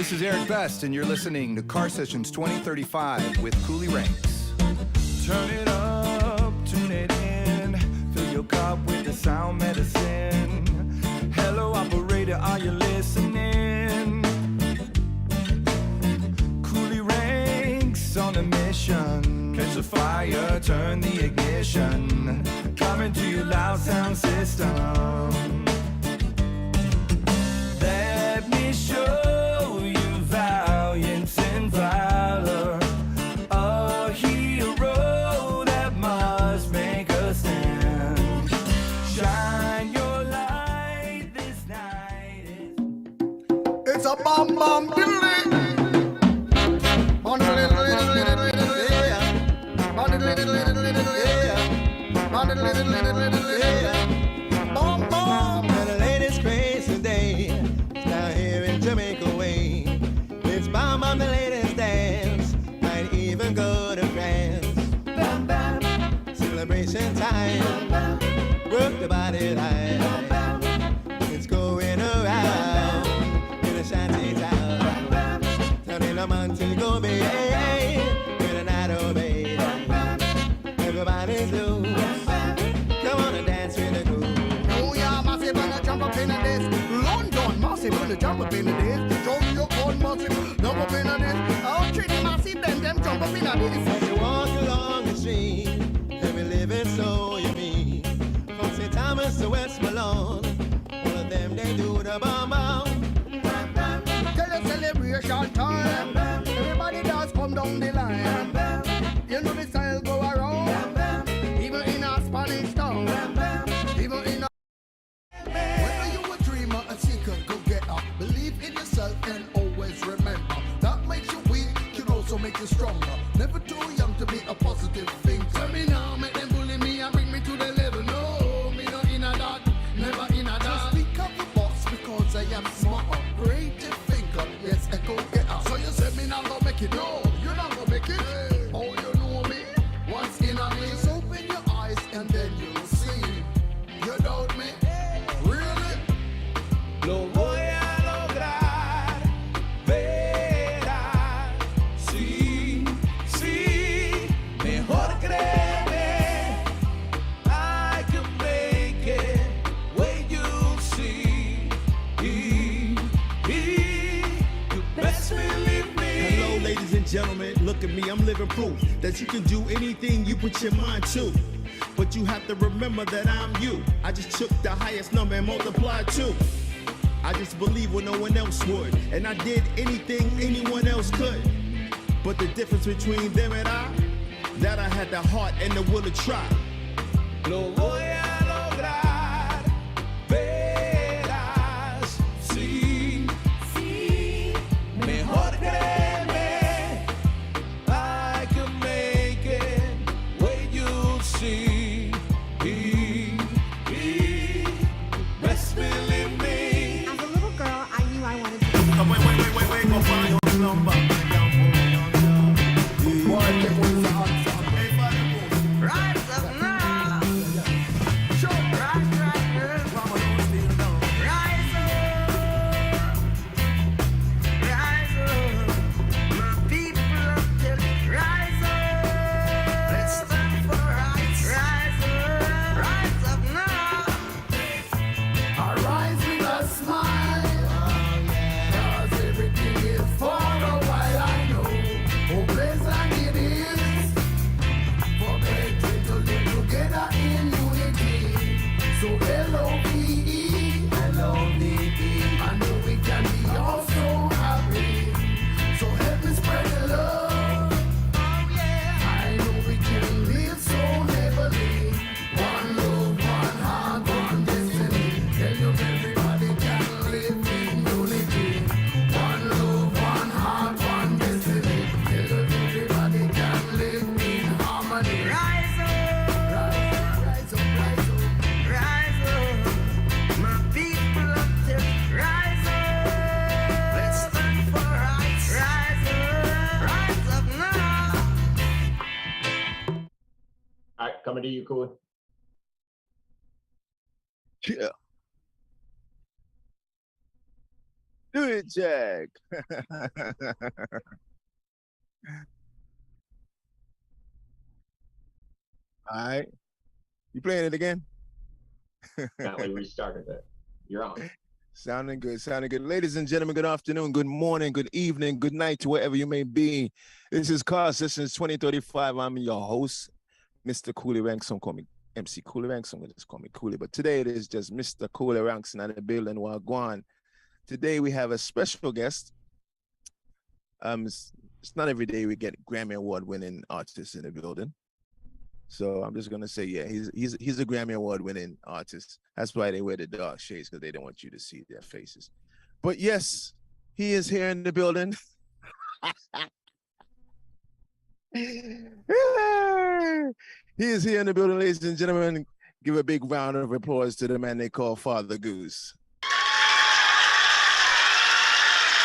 This is Eric Best, and you're listening to Car Sessions 2035 with Coolie Ranx. Turn it up, tune it in, fill your cup with the sound medicine. Hello, operator, are you listening? Coolie Ranx on a mission. Catch the fire, turn the ignition. Coming to your loud sound system. Let me show you valiance and valor, a hero that must make a stand. Shine your light this night. It's a bomb bomb diddly. On the little yeah. On the little yeah. On the little yeah. Bomb bomb. And the latest crazy day is now here in Jamaica way. It's bomb on the latest dance. Might even go to France. Bam, bam. Celebration time. Bam, bam. Work the body line. Bam, bam. It's going around in a shanty town. Bam, bam. Down in a Montego Bay, with an idol bay. Bam, bam. Everybody's loose. Bam, bam. Come on and dance with the groove. Oh yeah, massive and a jump up in this. London, massive and a jump up in this. Jump your own massive, jump up in this. Oh, Trinity massive, them jump up in this. As you walk along the street, every living soul you meet, from St. Thomas to West Malone, all of them they do the bomb bomb. Tell a celebration time. Everybody does come down the line. You know the style go around. Even in a Spanish town. Even in a whether you a dreamer, a seeker, go get up. Believe in yourself and always remember that makes you weak, can also make you stronger. Never too young to be a positive thing. Tell me now, make them bully me and bring me to the level. No, me not in a that, never in a that. Just speak up the box because I am smarter. Creative thinker, yes, I go get up. So you said me not gonna make it, no, you're not gonna make it. Oh, you know me, once in a me. Just open your eyes and then you'll see. You doubt me, really? Lo voy a lograr, verás. Sí, sí, mejor créeme. I can make it, wait you'll see. You best believe me. Hello, ladies and gentlemen, look at me, I'm living proof that you can do anything you put your mind to. But you have to remember that I'm you. I just took the highest number and multiplied two. I just believe when no one else would, and I did anything anyone else could. But the difference between them and I, that I had the heart and the will to try. Lo voy a lograr, verás. Sí, sí, mejor créeme. I can make it, wait you'll see. Best believe me. As a little girl, I knew I wanted to be. Wait, go find your number. Boy, take one the answer. Rise up now. Sure. Rise, rise, rise up. Rise up. My people up there. Rise up. Let's stand for rights. Rise up. Rise up now. Arise with a smile. Cause everything is for a while, I know. Oh, pleasant it is for brethren to live together in unity. So L-O-V-E, L-O-V-E. I know we can be all so happy. So help me spread the love. Oh yeah. I know we can live so heavily. One love, one heart, one destiny. Tell you everybody can live in unity. One love, one heart, one destiny. Tell you everybody can live in harmony. Rise up. Rise up, rise up. Rise up. My people up there. Rise up. Let's stand for rights. Rise up. Rise up now. All right, coming to you, Coolie. Yeah. Do it, Jack. All right. You playing it again? Now we restarted it. You're on. Sounding good, sounding good. Ladies and gentlemen, good afternoon, good morning, good evening, good night to wherever you may be. This is Car Sessions 2035. I'm your host, Mr. Coolie Ranx. Some call me MC Coolie Ranx. Some just call me Coolie. But today it is just Mr. Coolie Ranx in the building. Wagwan. Today we have a special guest. It's not every day we get Grammy Award winning artists in the building. So I'm just gonna say, yeah, he's a Grammy Award winning artist. That's why they wear the dark shades, because they don't want you to see their faces. But yes, he is here in the building. He is here in the building, ladies and gentlemen. Give a big round of applause to the man they call Father Goose.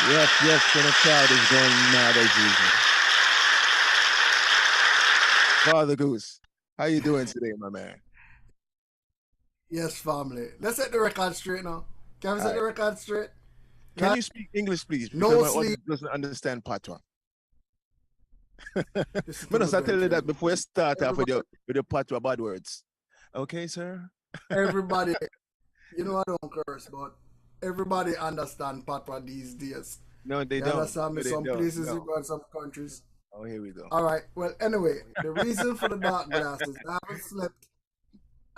Yes, and the crowd is going mad as usual. Father Goose, how you doing today, my man? Yes, family. Let's set the record straight now. Can we set the record straight? Can you speak English, please? No Because my sleep. audience doesn't understand Patois. This is I'm gonna tell you that Everybody- before you start off with your Patois bad words. Okay, sir? Everybody, you know I don't curse, but everybody understand Patois these days. No, they You don't. understand me? No, they Some don't. places No. you go in some countries. Oh, here we go. All right. Well, anyway, the reason for the dark glasses, I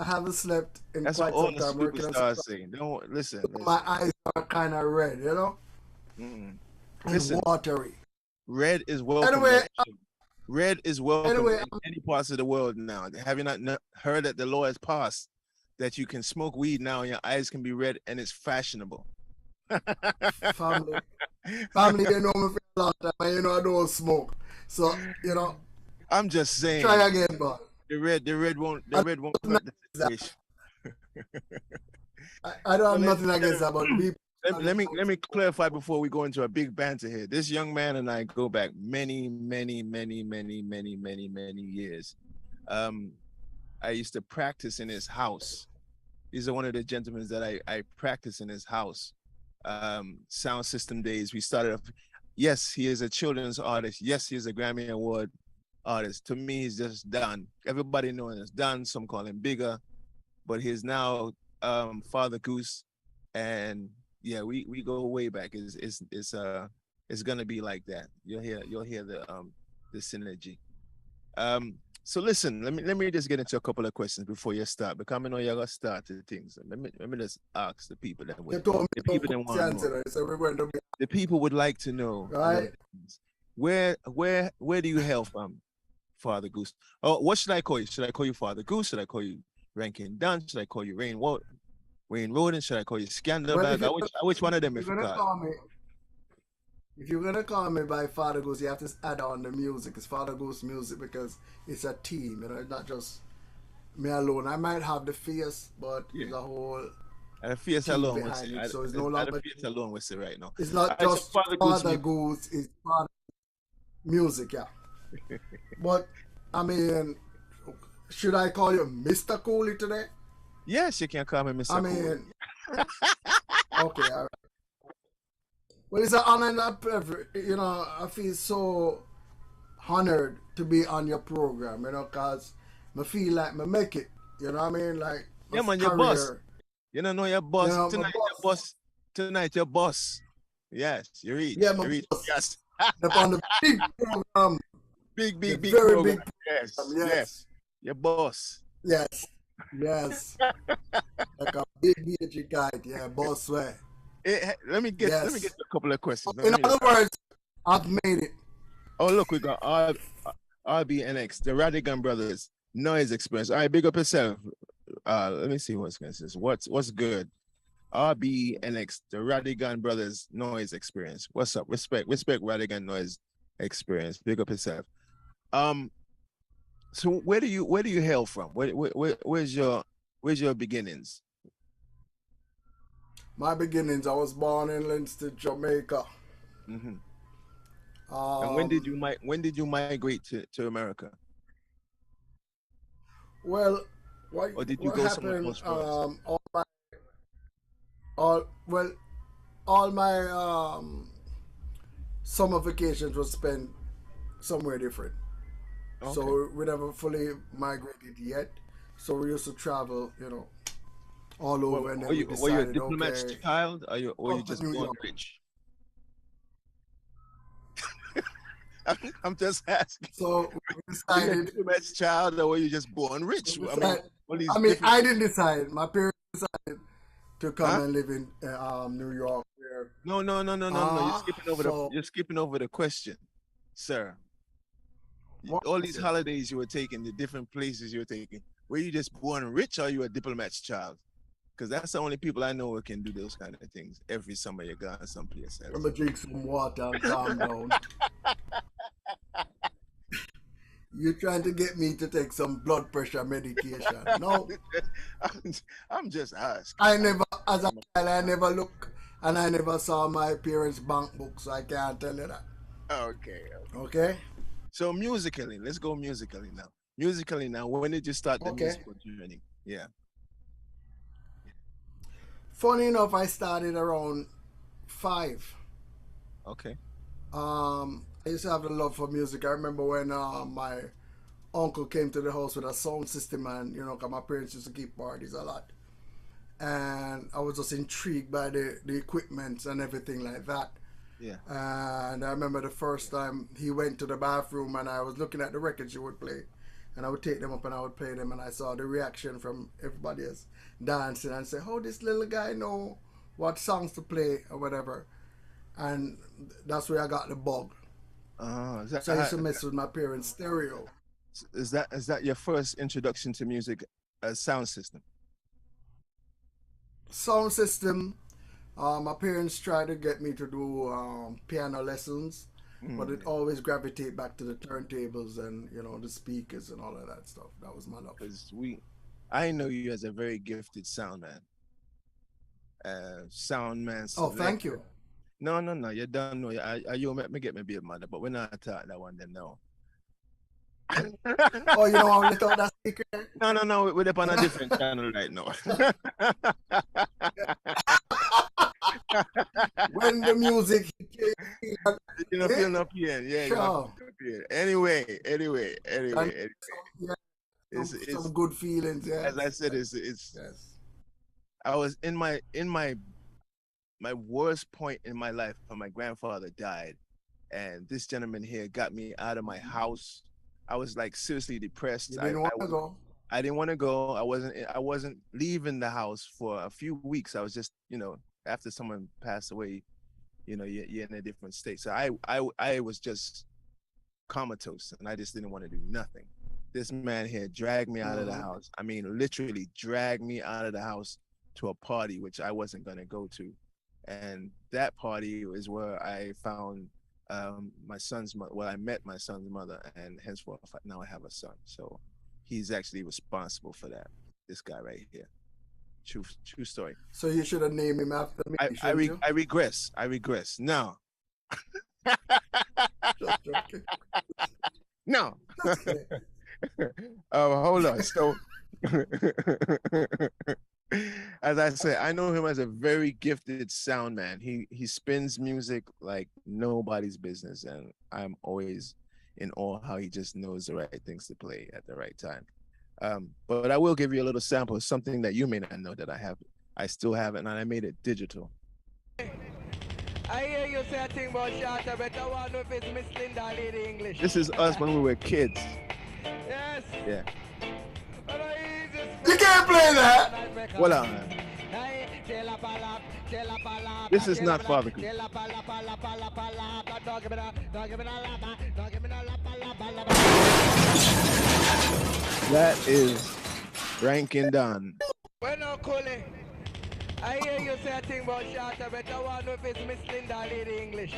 haven't slept in That's what quite all some the time. Working on superstars some, say. Don't listen. my eyes are kind of red, you know, Mm-mm. and Listen. watery. Red is welcome. Anyway, Red is welcome Anyway, in any parts of the world now. Have you not heard that the law has passed that you can smoke weed now and your eyes can be red and it's fashionable? family, they know me for a long time, and you know I don't smoke. So you know, I'm just saying. try again, but The red won't hurt the situation. I don't have So nothing against that, but people. Let me clarify before we go into a big banter here. This young man and I go back many years. I used to practice in his house. These are one of the gentlemen that I practice in his house. Sound system days. We started off. Yes, he is a children's artist. Yes, he is a Grammy Award artist. To me, he's just done. Everybody knows him as done. Some call him bigger, but he's now Father Goose, and yeah, we go way back. It's gonna be like that. You'll hear the synergy. So listen, let me just get into a couple of questions before you start, because I know you're gonna start the things. Let me just ask the people that You told me the people that want to know. today, so we're going to be The people would like to know, Right. where do you hail from, Father Goose? Oh, what should I call you? Should I call you Father Goose? Should I call you Rankin Dunn? Should I call you Wayne Roden? Should I call you Scandalbag? Well, Which one of them if if you're you gonna call? call me. If you're gonna call me by Father Goose, you have to add on the music. It's Father Goose music because it's a team, you know, it's not just me alone. I might have the face, but Yeah. the whole And the face team alone behind with it, it. so it's no longer- The face alone with it right now. it's not Alright, so just Father Father Goose Goose, it's Father music, yeah. But I mean, should I call you Mr. Coolie today? Yes, you can call me Mr. I Cool. mean, okay, all right. Well, it's an honor and a privilege. You know, I feel so honored to be on your program, you know, because I feel like I make it. You know what I mean? Like, Yeah, my man, your boss. career. You don't know your boss. Yeah, my Tonight, your boss. Tonight, your boss. Yes, you reach. Yeah, my you reach. boss. Yes. Up on the big program. Big The big very program. big Yes. Yes. Yes. Your boss. Yes. Yes. Like a big BG guide. Yeah, boss way. Let me get Yes. a couple of questions. In other words, I've made it. Oh, look, we got RBNX, the Radigan Brothers, noise experience. All right, big up yourself. Let me see what's going to say. What's good? RBNX, the Radigan Brothers noise experience. What's up? Respect Radigan noise experience. Big up yourself. So where do you hail from? Where's your beginnings? My beginnings, I was born in Leinster, Jamaica. Mm-hmm. And when did you migrate to America? Well, what Or did you what go somewhere happened? else first? Well, all my summer vacations was spent somewhere different. Okay. So we never fully migrated yet. So we used to travel, all over, and then we Were you a decided, diplomat's okay, child, or were you come to just New born York. rich? I'm just asking. So we Were you a decided. diplomat's child, or were you just born rich? we I mean, decided all these I mean, different. I didn't decide. My parents decided to come Huh? and live in New York. Where, No, no, no, no, no, no. so You're skipping over the question, sir. what All these was it? holidays you were taking, the different places you were taking, were you just born rich, or you a diplomat's child? Because that's the only people I know who can do those kind of things. Every summer you go someplace I'm else. gonna drink some water and calm down. You're trying to get me to take some blood pressure medication. No, I'm, I'm just asking. I never, as a child, I never look and I never saw my parents' bank book, so I can't tell you that. Okay. Okay? So musically, let's go musically now. Musically now, when did you start the Okay. musical journey? Yeah. Funny enough, I started around 5. Okay. I used to have a love for music. I remember when my uncle came to the house with a sound system, and 'cause my parents used to keep parties a lot, and I was just intrigued by the equipment and everything like that. Yeah. And I remember the first time he went to the bathroom, and I was looking at the records he would play, and I would take them up and I would play them, and I saw the reaction from everybody else dancing and say, "Oh, this little guy know what songs to play or whatever," and that's where I got the bug. Is that So I used to mess with my parents' stereo. is that your first introduction to music, sound system? Sound system. My parents tried to get me to do piano lessons, but it always gravitate back to the turntables and the speakers and all of that stuff. That was my love. Because I know you as a very gifted sound man. Sound man Oh, thank selector. you. No, no, no. You don't know. You make me get me be a mother, but we're not talking that one. Then no. Oh, you know how we thought that secret? No, no, no. We're up on a different channel right now. When the music came, You know, feel no pain. Yeah, you know, sure. feel no pain. Anyway. And yeah, It's some good feelings. Yeah. as I said, it's Yes. I was in my worst point in my life when my grandfather died, and this gentleman here got me out of my house. I was like seriously depressed. You didn't want to go. I didn't want to go. I wasn't leaving the house for a few weeks. I was just, after someone passed away, you're in a different state. So I was just comatose, and I just didn't want to do nothing. This man here dragged me out of the house. I mean, literally dragged me out of the house to a party which I wasn't gonna go to, and that party is where I found my son's mother. Well, I met my son's mother, and henceforth now I have a son. So he's actually responsible for that. This guy right here. True story. So you should have named him after me, shouldn't you? I regress. Now. Just joking. No. Just kidding. Hold on. So, as I said, I know him as a very gifted sound man. He spins music like nobody's business, and I'm always in awe how he just knows the right things to play at the right time. But I will give you a little sample of something that you may not know that I have. I still have it, and I made it digital. I hear you say a thing about Shata, but I want to know if it's Miss Linda Lady English. This is us when we were kids. Yes. Yeah. You can't play that. Well, this is not Father Group. That is Rankin Dunn. Well, no, Coolie. I hear you say a thing about Shata, but I want to know if it's Miss Linda Lady English.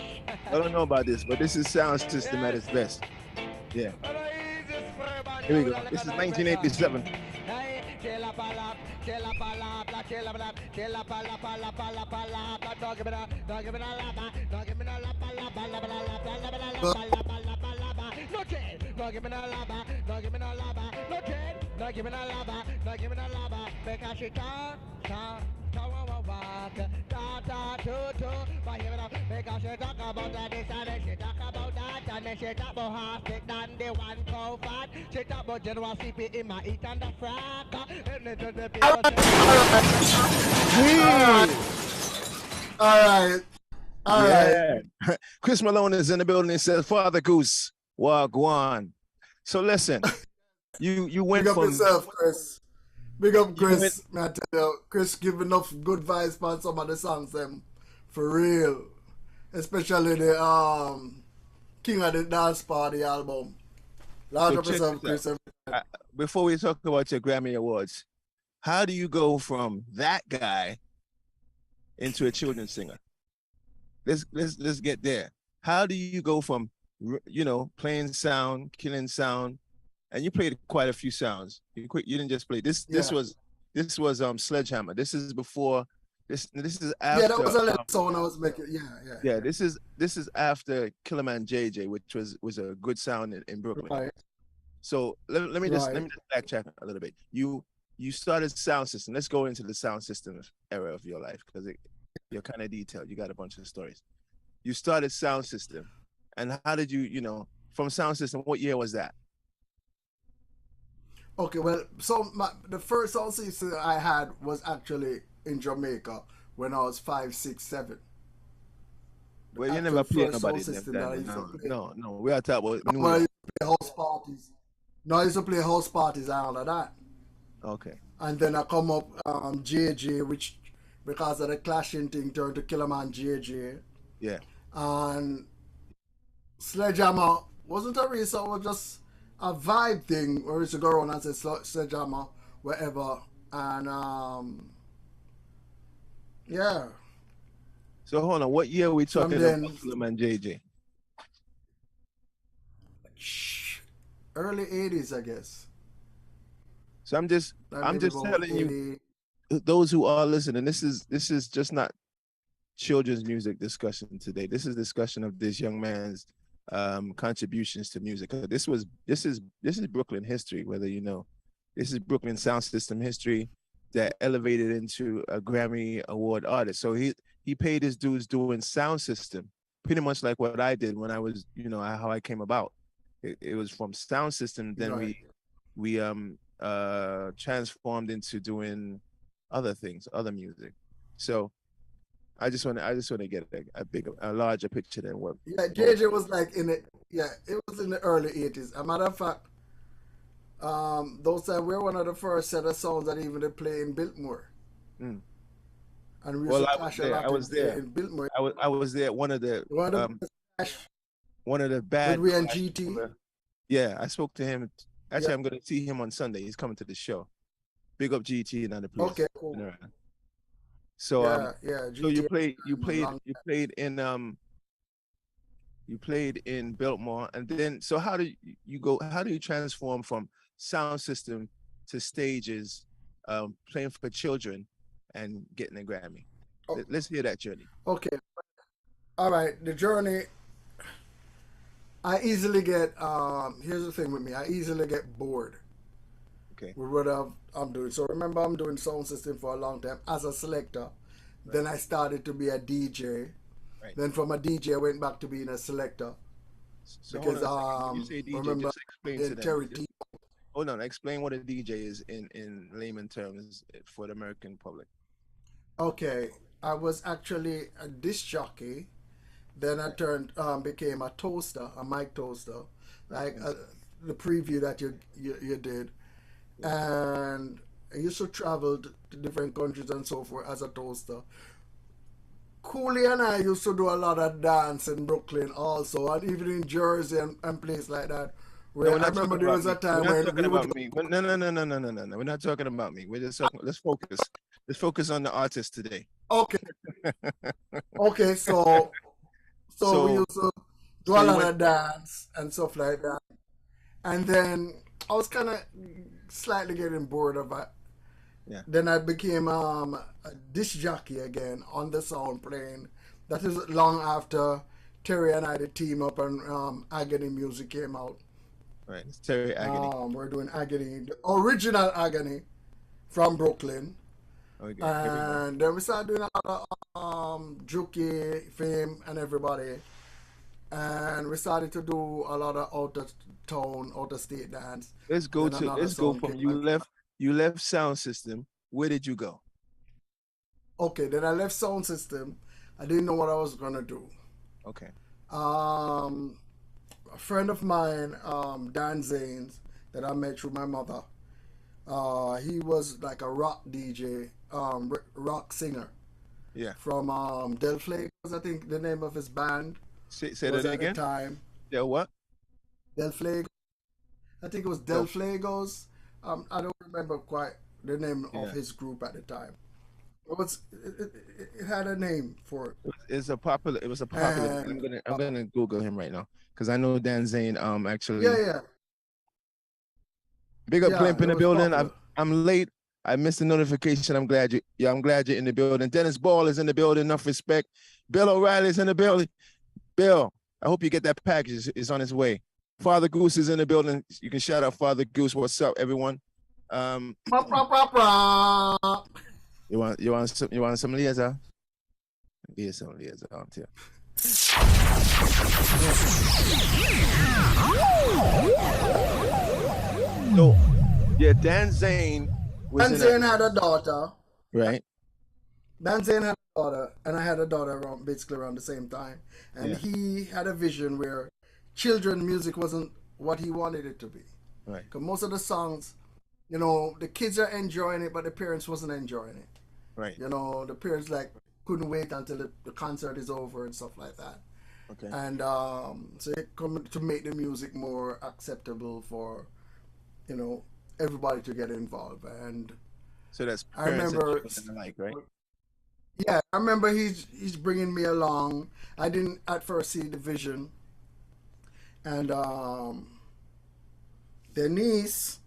I don't know about this, but this is sound system at its best. Yeah. Here we go. This is 1987. come on, walk, ta ta to to. But you know, because she talk about that, this and then she talk about that, and then she talk about half thick than the one cow fat. She talk about general CP in my eat and the frack. And then to the people. All right. Yeah. Chris Malone is in the building. He says, Father Goose, Wagwan. So listen, you went Big up from yourself, Chris. Big up, Chris. I tell you, Chris give enough good vibes for some of the songs them, for real. Especially the King of the Dance Party album. Large So up check yourself, this out. Chris. Before we talk about your Grammy Awards, how do you go from that guy into a children's singer? Let's get there. How do you go from playing sound, killing sound, and you played quite a few sounds. You didn't just play this. Yeah. This was Sledgehammer. This is before. This is after. Yeah, that was a little song I was making. Yeah. This is after Killerman JJ, which was a good sound in Brooklyn. Right. So let me just backtrack a little bit. You started sound system. Let's go into the sound system era of your life because you're kind of detailed. You got a bunch of stories. You started sound system, and how did you from sound system? What year was that? Okay, well, so the first sound system I had was actually in Jamaica when I was 5, 6, 7. Well, you never played nobody No, we are talking about. I used to play house parties. No, I used to play house parties and all of that. Okay. And then I come up JJ, which because of the clashing thing turned to Killerman JJ. Yeah. And Sledgehammer wasn't a race, it was just a vibe thing where we used to go around and say Sledgehammer, wherever. And yeah. So hold on, what year are we talking about Killerman JJ? Early 80s, I guess. So I'm just telling you, those who are listening, this is just not children's music discussion today. This is discussion of this young man's contributions to music. This is Brooklyn history, whether you know. This is Brooklyn sound system history that elevated into a Grammy Award artist. So he paid his dues doing sound system, pretty much like what I did when I was, how I came about. It was from sound system, then we transformed into doing other things, other music. So I just want to get a larger picture than what. Yeah, JJ was like it was in the early 80s. As a matter of fact, those times we were one of the first set of songs that even they play in Biltmore. Mm. And we used to clash a lot. I was there in Biltmore. I was there. One of the bad. We and GT. Yeah, I spoke to him. Actually, I'm going to see him on Sunday. He's coming to the show. Big up GT and other place. Okay, cool. So so you played in Biltmore, and then so how do you transform from sound system to stages, playing for children and getting a Grammy? Let's hear that journey. Okay. All right, the journey. I easily get here's the thing with me, I easily get bored. Okay. With what I'm doing. So remember, I'm doing sound system for a long time as a selector. Right. Then I started to be a DJ. Right. Then from a DJ, I went back to being a selector. So because you say DJ, remember, just explain to them. Hold on, explain what a DJ is in layman terms for the American public. Okay, I was actually a disc jockey. Then I became a toaster, a mic toaster, like the preview that you did. And I used to travel to different countries and so forth as a toaster. Coolie and I used to do a lot of dance in Brooklyn also, and even in Jersey and places like that. Where I remember there was a time when we were me. No. We're not talking about me. We're just talking. Let's focus. Let's focus on the artist today. Okay. Okay. So we used to do a lot of dance and stuff like that. And then I was kind of slightly getting bored of it. Yeah. Then I became a disc jockey again on the sound playing. That is long after Terry and I did team up and Agony music came out. Right, it's Terry Agony. We're doing Agony, the original Agony from Brooklyn. Okay, here we go. And then we started doing a lot of Juki, Fame, and everybody. And we started to do a lot of out of town, out of state dance. Let's go Then to another let's go song from came you back. left sound system. Where did you go? Okay, then I left sound system. I didn't know what I was gonna do. Okay. A friend of mine, Dan Zanes, that I met through my mother. He was like a rock DJ, rock singer Yeah. from Del Flagos, I think the name of his band Say was that at the again. time. Yeah. What? Del Flagos. I think it was Del Flagos. I don't remember quite the name Yeah. of his group at the time. It had a name for it. It's a popular. It was a popular. And I'm gonna Google him right now because I know Dan Zane. Actually, yeah, big up yeah, Climp in it the was building. popular. I'm late. I missed the notification. I'm glad you're in the building. Dennis Ball is in the building. Enough respect. Bill O'Reilly's in the building. Bill, I hope you get that package. It's on its way. Father Goose is in the building. You can shout out Father Goose. What's up, everyone? Brah, brah, brah, brah. You want some liaison? Yeah, some liaison too. So, yeah, Dan Zane was Dan Zane had a daughter. right. Dan Zane had a daughter, and I had a daughter basically around the same time. And Yeah. he had a vision where children music wasn't what he wanted it to be. Right. Because most of the songs, the kids are enjoying it, but the parents wasn't enjoying it. Right. The parents couldn't wait until the concert is over and stuff like that. Okay. And so it come to make the music more acceptable for, everybody to get involved. And So that's I parents and remember, children alike, right? yeah, I remember he's bringing me along. I didn't at first see the vision, and Denise,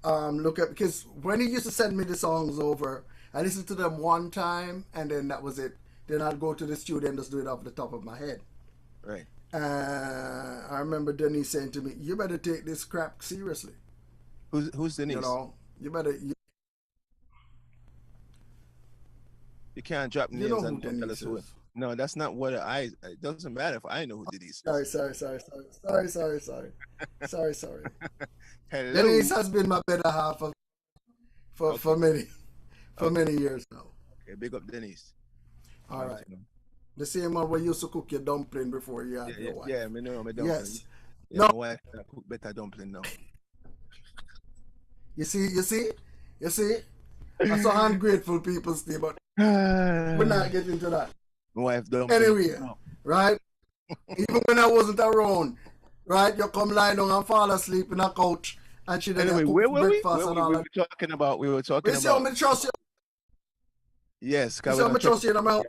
look at, because when he used to send me the songs over, I listened to them one time, and then that was it. Then I'd go to the studio and just do it off the top of my head. Right. I remember Denise saying to me, "You better take this crap seriously. Who's Denise? You better." You can't drop You names know who and tell Denise us who. is. No, that's not what it doesn't matter if I know who Denise is. Sorry. Sorry. Hello. Denise has been my better half for many years now. Okay, big up Denise. All right. The same one where you used to cook your dumpling before you had Yeah, your wife. yeah, me know my dumpling. Yes. Yeah, No. my wife cook better dumpling now. You see? That's how ungrateful people stay, but we're my not getting into that. wife dumpling. Anyway, No. right? Even when I wasn't around, right? You come lie down and fall asleep in a couch and she done Anyway, cook where were we? breakfast and all We that. were talking about. We were talking You see how about. me trust you? Yes, You because see how me trust you in my house?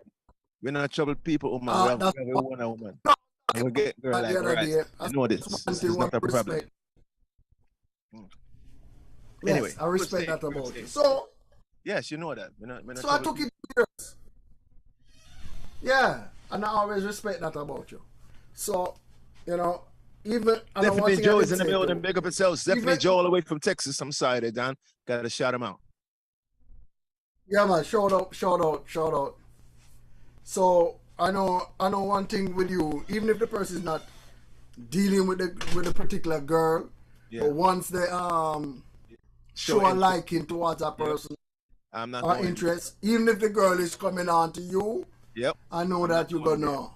we're not trouble people, woman. Ah, We have that's we want a woman. No, And we get girl the like other right. day. You know this. That's This one is thing not a I problem. respect. Anyway, Yes, I respect that proceed, about you. proceed. So Yes, you know that. We're not I trouble took people. it serious. Yeah, and I always respect that about you. So, even and the one Stephanie thing I Joe is did in the say building. too, Big up itself. Stephanie even- Joe all the way from Texas. I'm sorry, there, Don. Gotta shout him out. yeah, man, shout out. So I know one thing with you, even if the person is not dealing with a particular girl, Yeah. but once they show a interest. liking towards that person I'm not or going. interest, even if the girl is coming on to you, Yep. I know I'm that not you're going gonna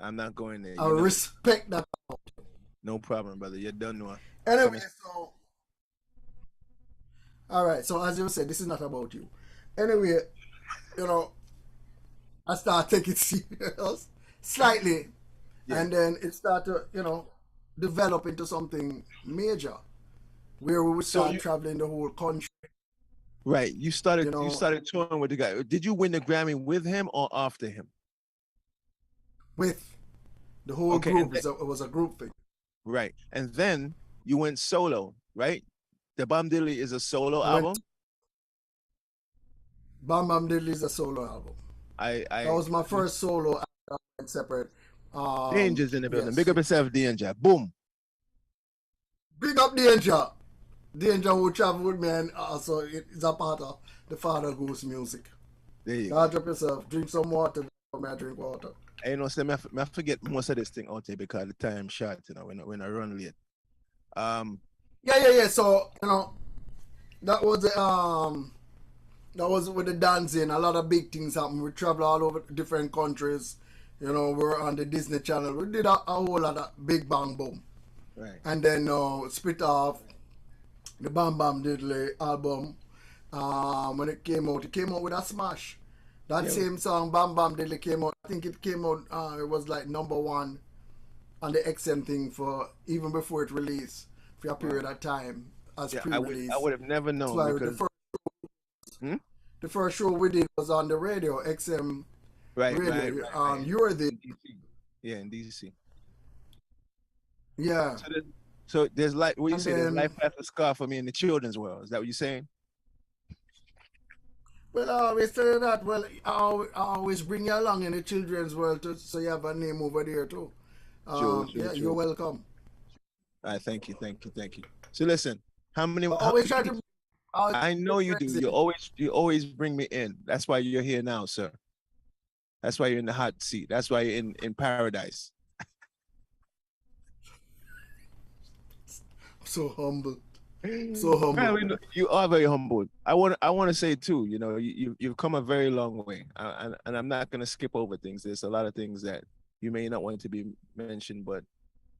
I'm not going there. You I know, respect that. no problem, brother. You don't know. Anyway, so all right. So as you said, this is not about you. Anyway, I start taking it serious slightly, Yeah. and then it start to develop into something major, where we would So start you- traveling the whole country. Right. You started You know- you started touring with the guy. Did you win the Grammy with him or after him? With the whole Okay, group. and It was a group thing. Right. And then you went solo, right? The Bam Dilly is a solo I went- album. Bam Bam Diddley is a solo album. That was my first solo album. I went separate. Danger's in the building. yes. Big up yourself, Danger. Boom. Big up Danger. Danger will travel with me, and also it's a part of the Father Goose music. There you go. Charge up yourself, drink some water. I drink water. And, you know, so I forget most of this thing out there because the time short, you know, when I run late. Yeah. So, you know, that was with the dancing. A lot of big things happened. We traveled all over different countries. You know, we were on the Disney Channel. We did a whole lot of Big Bang Boom. Right. And then split off the Bam Bam Diddley album. When it came out with a smash. That same song, Bam Bam Diddley, came out. I think it came out, it was like #1 on the XM thing for even before it released for a period of time as pre-release. I would have never known. Because... the first show we did was on the radio, XM radio. Right. You were there. Yeah, in DC. Yeah. So there's like what you And say, there's then- life after Scar for me in the children's world. Is that what you're saying? Well, I always say that. Well, I always bring you along in the children's world too, so you have a name over there too. Sure. You're welcome. All right, thank you. So listen, how many? Always try to. I know you do. You always bring me in. That's why you're here now, sir. That's why you're in the hot seat. That's why you're in paradise. So humble. So humble. Well, you are very humble. I want to say too, you know, you've come a very long way, and I'm not gonna skip over things. There's a lot of things that you may not want to be mentioned, but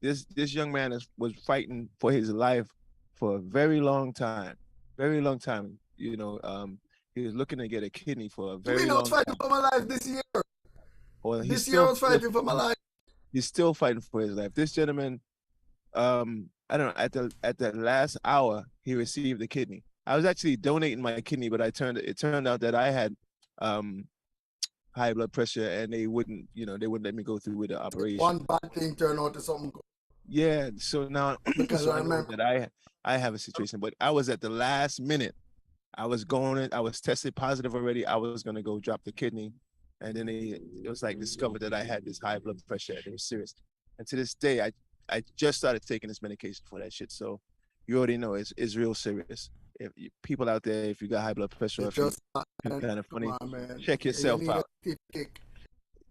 this young man was fighting for his life for a very long time. You know, he was looking to get a kidney for a very long time. I was fighting for my life this year. Well, This year I was fighting for my life. He's still fighting for his life. This gentleman, I don't know, at the last hour he received the kidney. I was actually donating my kidney, but it turned out that I had high blood pressure, and they wouldn't let me go through with the operation. One bad thing turned out to something good. Yeah, so now Because so I I know remember- that I have a situation, but I was at the last minute. I was tested positive already. I was gonna go drop the kidney, and then it was like discovered that I had this high blood pressure, and it was serious. And to this day, I just started taking this medication for that shit. So you already know it's real serious. People out there, if you got high blood pressure, It's if you just kind of funny, come on, man. check You yourself need a out. stiff kick.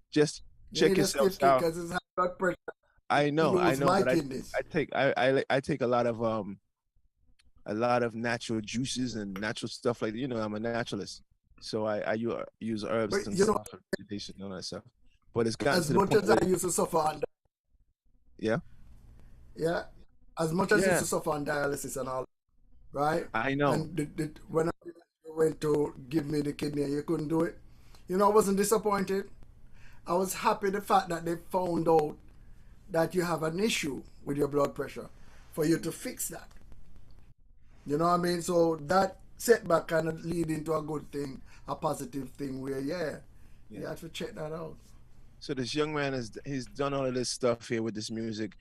Just You check need a yourself stiff kick out. 'cause it's high blood pressure. I know, lose my but kidneys. I take a lot of natural juices and natural stuff like, you know, I'm a naturalist, so I use herbs But, and you know, stuff for meditation and all that stuff. But it's gotten As to the much point as where, I used to suffer on yeah, as much as I Yeah. used to suffer on dialysis and all, right? I know. And when I went to give me the kidney and you couldn't do it, you know, I wasn't disappointed. I was happy the fact that they found out that you have an issue with your blood pressure for you to fix that. You know what I mean? So that setback kind of lead into a good thing, a positive thing where, you have to check that out. So this young man he's done all of this stuff here with this music,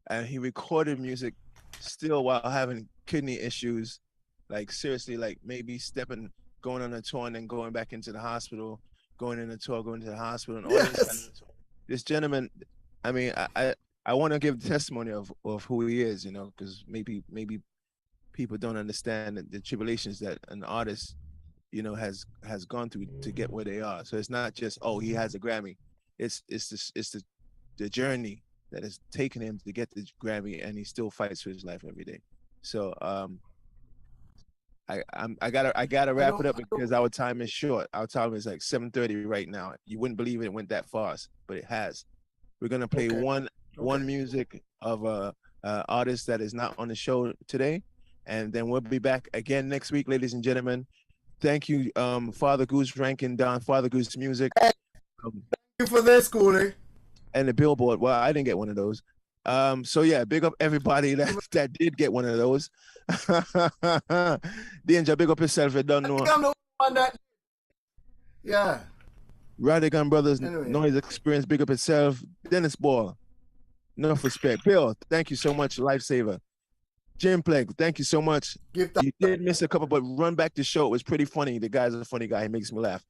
and he recorded music still while having kidney issues, like seriously, like maybe going on a tour and then going back into the hospital, going in a tour, going to the hospital, and all this. Yes. This gentleman, I mean, I want to give testimony of who he is, you know, because maybe people don't understand the tribulations that an artist, you know, has gone through to get where they are. So it's not just, oh, he has a Grammy. It's the journey that has taken him to get the Grammy, and he still fights for his life every day. So I gotta wrap it up because our time is short. Our time is like 7:30 right now. You wouldn't believe it went that fast, but it has. We're gonna play one music of a artist that is not on the show today, and then we'll be back again next week, ladies and gentlemen. Thank you, Father Goose Ranx and Don Father Goose Music. Thank you for this, Coolie. And the Billboard. Well, I didn't get one of those. So yeah, big up everybody that did get one of those. Danger, big up yourself. You don't know. I'm the one that. Yeah. Radigan Brothers, Anyway. Noise Experience, big up yourself. Dennis Ball, enough respect. Bill, thank you so much, lifesaver. Jim Plague, thank you so much. Give that. You did miss a couple, but run back the show. It was pretty funny. The guy's a funny guy. He makes me laugh.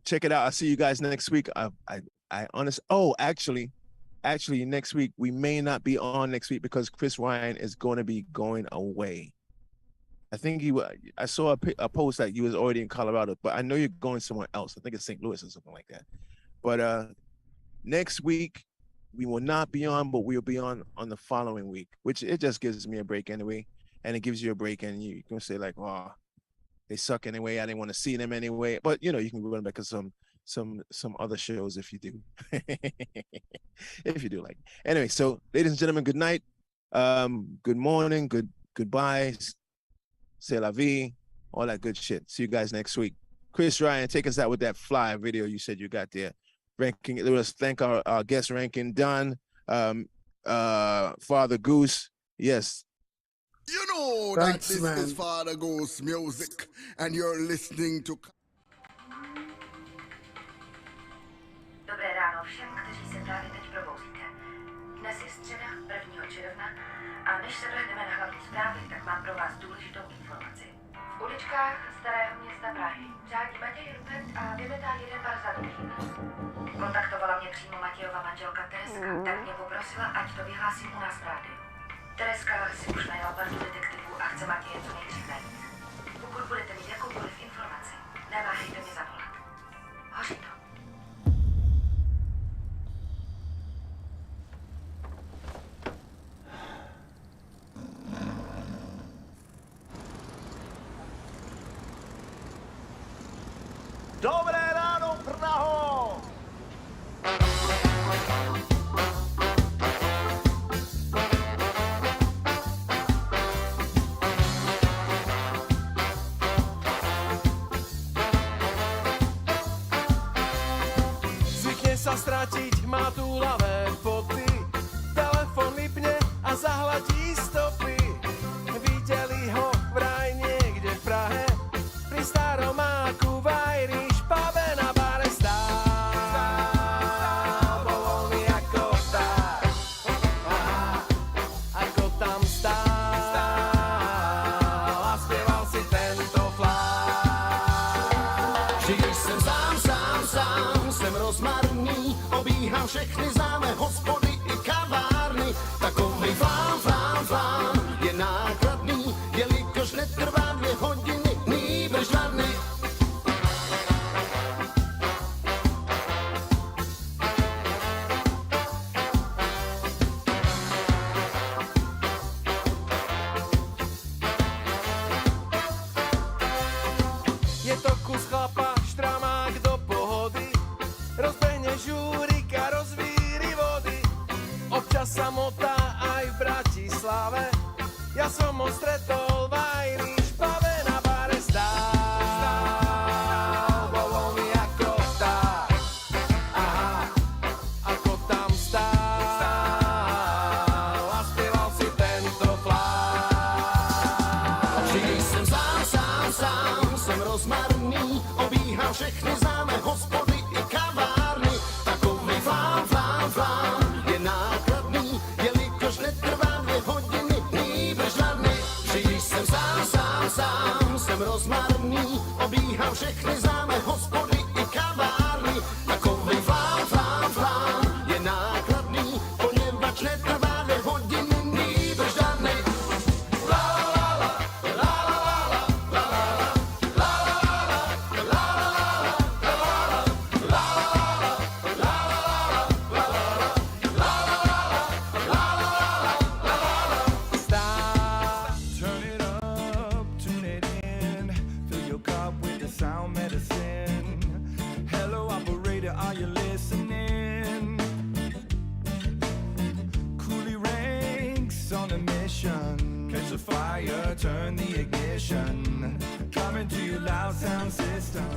Check it out. I'll see you guys next week. I honestly, actually, actually next week we may not be on next week because Chris Ryan is going to be going away. I think I saw a post that he was already in Colorado, but I know you're going somewhere else. I think it's St. Louis or something like that. But next week we will not be on, but we'll be on the following week, which it just gives me a break anyway, and it gives you a break, and you can say like, "Oh, they suck anyway. I didn't want to see them anyway." But you know, you can run back to some other shows if you do, if you do like. Anyway, so ladies and gentlemen, good night, good morning, goodbye, c'est la vie, all that good shit. See you guys next week. Chris Ryan, take us out with that fly video you said you got there. Ranking, let us thank our guest ranking Don, Father Goose. Yes. You know Thanks, that this man. is Father Goose Music, and you're listening to. Dobré ráno všem, kteří se právě teď probouzíte. Dnes je středa 1. června a než se vrhneme na hlavní zprávy, tak mám pro vás důležitou informaci. V uličkách starého města Prahy řádí Matěj Rupert a vymetá jeden bar za druhým. Kontaktovala mě přímo Matějova manželka Tereska, tak mě poprosila, ať to vyhlásím u nás v rádiu. Tereska si už najala partu detektivů a chce Matěje co nejdřív najít. Pokud budete mít jakoukoliv informaci, neváhejte mě zavolat. Hoří to. Dobré ráno, Praho! Zvykne sa stratiť, má túlavé foty. Telefon vypne a zahladí stopy. Videli ho vraj niekde v Prahe, pri staromáku v Irish pube na bare stál. Bol voľný ako vták, ako tam stál a spieval si tento flák. Vždy jsem sám, jsem rozmarný, obíhám všechny známé hospody i kavárny. Takový flám je nákladný, jelikož netrvá 2 hodiny, nýbrž 2 dny. Je to kus chlapa, štramák do pohody, rozbehne žúrika, rozvíri vody. Občas sa motá aj v Bratislave, ja som ho stretol v Irish pube na bare stál. Bol voľný ako vták, ako tam stál a spieval si tento flák. Vždy jsem sám, jsem rozmarný, obíhám všechny známé hospody i kavárny. Takový flám je nákladný, jelikož netrvá 2 hodiny, nýbrž 2 dny. Vždy jsem sám, jsem rozmarný, obíhám všechny známé hospody i kavárny. Takový flám je nákladný, poněvadž netrvá 2 hodiny, nýbrž 2 dny. Turn it up, tune it in. Fill your cup with the sound medicine. Hello, operator, are you listening? Coolie Ranx on a mission. Catch the fire, turn the ignition. Coming to you loud sound system.